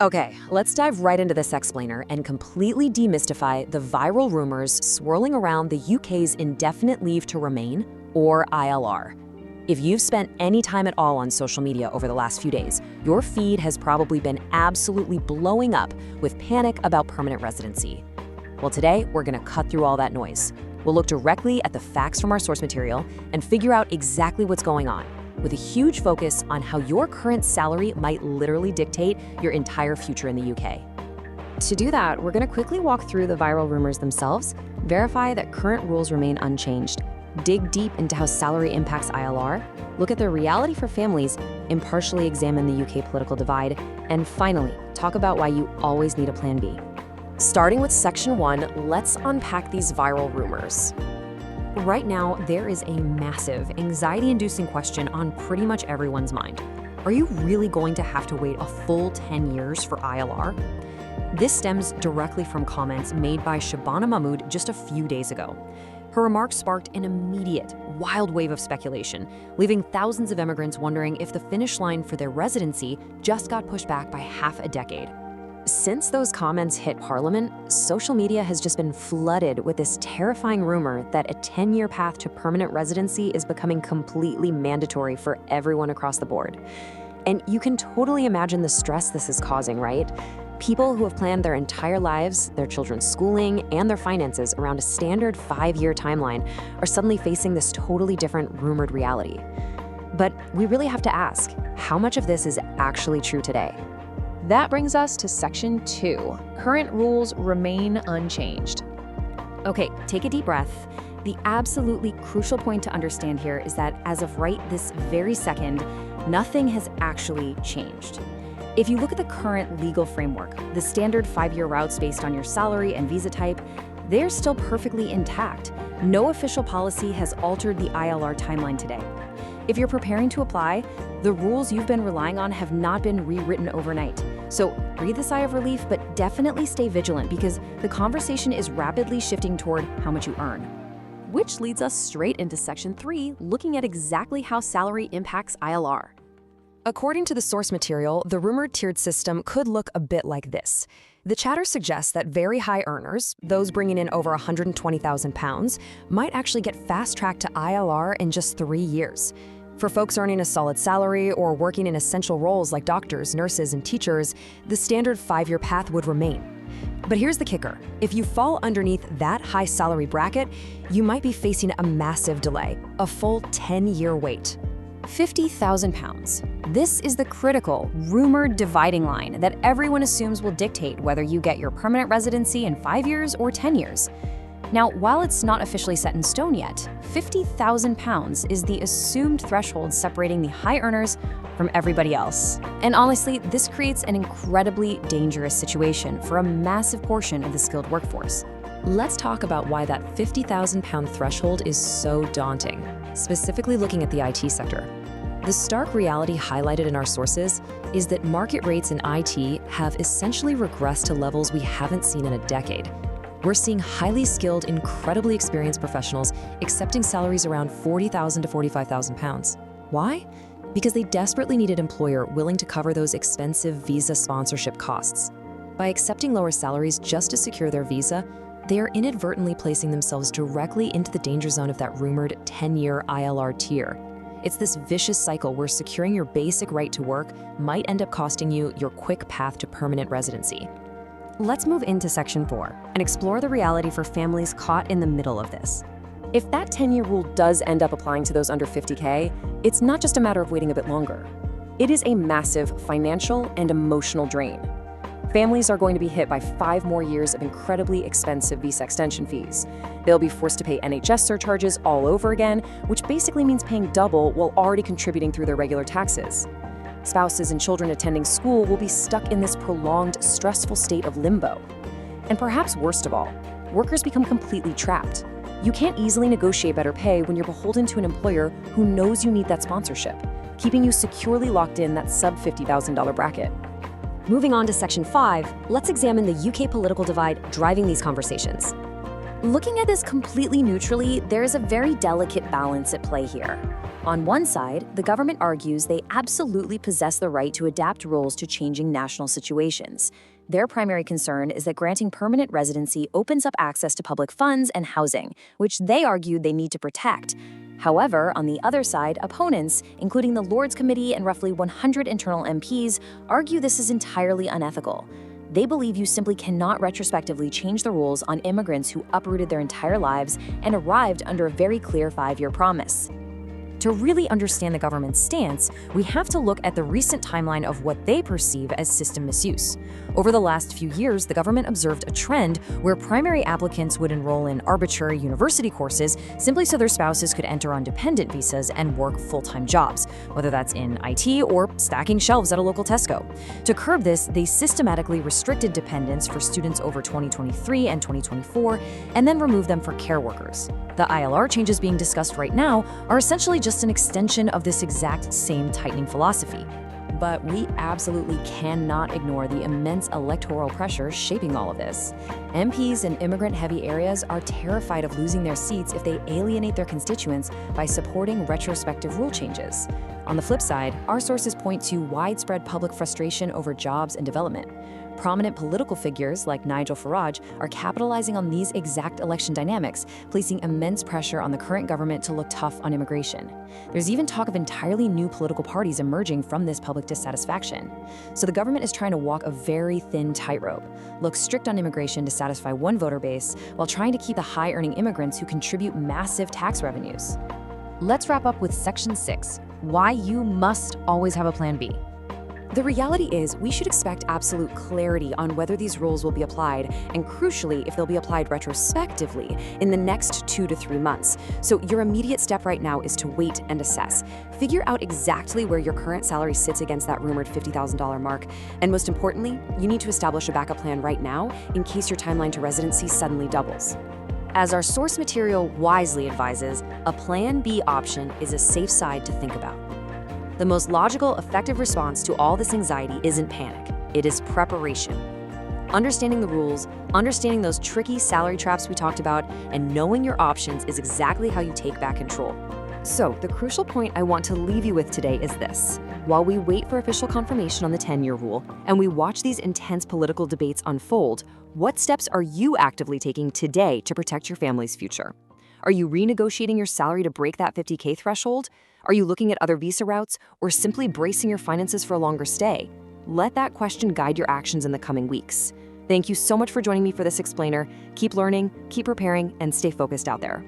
Okay, let's dive right into this explainer and completely demystify the viral rumors swirling around the UK's Indefinite Leave to Remain, or ILR. If you've spent any time at all on social media over the last few days, your feed has probably been absolutely blowing up with panic about permanent residency. Well, today, we're going to cut through all that noise. We'll look directly at the facts from our source material and figure out exactly what's going on, with a huge focus on how your current salary might literally dictate your entire future in the UK. To do that, we're going to quickly walk through the viral rumors themselves, verify that current rules remain unchanged, dig deep into how salary impacts ILR, look at the reality for families, impartially examine the UK political divide, and finally, talk about why you always need a plan B. Starting with Section 1, let's unpack these viral rumors. Right now, there is a massive, anxiety-inducing question on pretty much everyone's mind. Are you really going to have to wait a full 10 years for ILR? This stems directly from comments made by Shabana Mahmood just a few days ago. Her remarks sparked an immediate, wild wave of speculation, leaving thousands of immigrants wondering if the finish line for their residency just got pushed back by half a decade. Since those comments hit Parliament, social media has just been flooded with this terrifying rumor that a 10-year path to permanent residency is becoming completely mandatory for everyone across the board. And you can totally imagine the stress this is causing, right? People who have planned their entire lives, their children's schooling, and their finances around a standard 5-year timeline are suddenly facing this totally different rumored reality. But we really have to ask, how much of this is actually true today? That brings us to Section 2. Current rules remain unchanged. Okay, take a deep breath. The absolutely crucial point to understand here is that as of right this very second, nothing has actually changed. If you look at the current legal framework, the standard 5-year routes based on your salary and visa type, they're still perfectly intact. No official policy has altered the ILR timeline today. If you're preparing to apply, the rules you've been relying on have not been rewritten overnight. So breathe a sigh of relief, but definitely stay vigilant because the conversation is rapidly shifting toward how much you earn. Which leads us straight into Section 3, looking at exactly how salary impacts ILR. According to the source material, the rumored tiered system could look a bit like this. The chatter suggests that very high earners, those bringing in over £120,000, might actually get fast-tracked to ILR in just 3 years. For folks earning a solid salary or working in essential roles like doctors, nurses, and teachers, the standard 5-year path would remain. But here's the kicker. If you fall underneath that high salary bracket, you might be facing a massive delay, a full 10-year wait. £50,000. This is the critical, rumored dividing line that everyone assumes will dictate whether you get your permanent residency in 5 years or 10 years. Now, while it's not officially set in stone yet, £50,000 is the assumed threshold separating the high earners from everybody else. And honestly, this creates an incredibly dangerous situation for a massive portion of the skilled workforce. Let's talk about why that £50,000 threshold is so daunting, specifically looking at the IT sector. The stark reality highlighted in our sources is that market rates in IT have essentially regressed to levels we haven't seen in a decade. We're seeing highly skilled, incredibly experienced professionals accepting salaries around £40,000 to £45,000. Why? Because they desperately need an employer willing to cover those expensive visa sponsorship costs. By accepting lower salaries just to secure their visa, they are inadvertently placing themselves directly into the danger zone of that rumored 10-year ILR tier. It's this vicious cycle where securing your basic right to work might end up costing you your quick path to permanent residency. Let's move into Section 4 and explore the reality for families caught in the middle of this. If that 10-year rule does end up applying to those under 50K, it's not just a matter of waiting a bit longer. It is a massive financial and emotional drain. Families are going to be hit by 5 more years of incredibly expensive visa extension fees. They'll be forced to pay NHS surcharges all over again, which basically means paying double while already contributing through their regular taxes. Spouses and children attending school will be stuck in this prolonged, stressful state of limbo. And perhaps worst of all, workers become completely trapped. You can't easily negotiate better pay when you're beholden to an employer who knows you need that sponsorship, keeping you securely locked in that sub-$50,000 bracket. Moving on to Section 5, let's examine the UK political divide driving these conversations. Looking at this completely neutrally, there is a very delicate balance at play here. On one side, the government argues they absolutely possess the right to adapt rules to changing national situations. Their primary concern is that granting permanent residency opens up access to public funds and housing, which they argue they need to protect. However, on the other side, opponents, including the Lords Committee and roughly 100 internal MPs, argue this is entirely unethical. They believe you simply cannot retrospectively change the rules on immigrants who uprooted their entire lives and arrived under a very clear 5-year promise. To really understand the government's stance, we have to look at the recent timeline of what they perceive as system misuse. Over the last few years, the government observed a trend where primary applicants would enroll in arbitrary university courses simply so their spouses could enter on dependent visas and work full-time jobs, whether that's in IT or stacking shelves at a local Tesco. To curb this, they systematically restricted dependents for students over 2023 and 2024, and then removed them for care workers. The ILR changes being discussed right now are essentially just an extension of this exact same tightening philosophy. But we absolutely cannot ignore the immense electoral pressure shaping all of this. MPs in immigrant-heavy areas are terrified of losing their seats if they alienate their constituents by supporting retrospective rule changes. On the flip side, our sources point to widespread public frustration over jobs and development. Prominent political figures like Nigel Farage are capitalizing on these exact election dynamics, placing immense pressure on the current government to look tough on immigration. There's even talk of entirely new political parties emerging from this public dissatisfaction. So the government is trying to walk a very thin tightrope, look strict on immigration to satisfy one voter base, while trying to keep the high-earning immigrants who contribute massive tax revenues. Let's wrap up with Section 6, why you must always have a Plan B. The reality is, we should expect absolute clarity on whether these rules will be applied, and crucially, if they'll be applied retrospectively in the next 2 to 3 months. So your immediate step right now is to wait and assess. Figure out exactly where your current salary sits against that rumored $50,000 mark. And most importantly, you need to establish a backup plan right now in case your timeline to residency suddenly doubles. As our source material wisely advises, a Plan B option is a safe side to think about. The most logical, effective response to all this anxiety isn't panic, it is preparation. Understanding the rules, understanding those tricky salary traps we talked about, and knowing your options is exactly how you take back control. So, the crucial point I want to leave you with today is this. While we wait for official confirmation on the 10-year rule, and we watch these intense political debates unfold, what steps are you actively taking today to protect your family's future? Are you renegotiating your salary to break that $50K threshold? Are you looking at other visa routes, or simply bracing your finances for a longer stay? Let that question guide your actions in the coming weeks. Thank you so much for joining me for this explainer. Keep learning, keep preparing, and stay focused out there.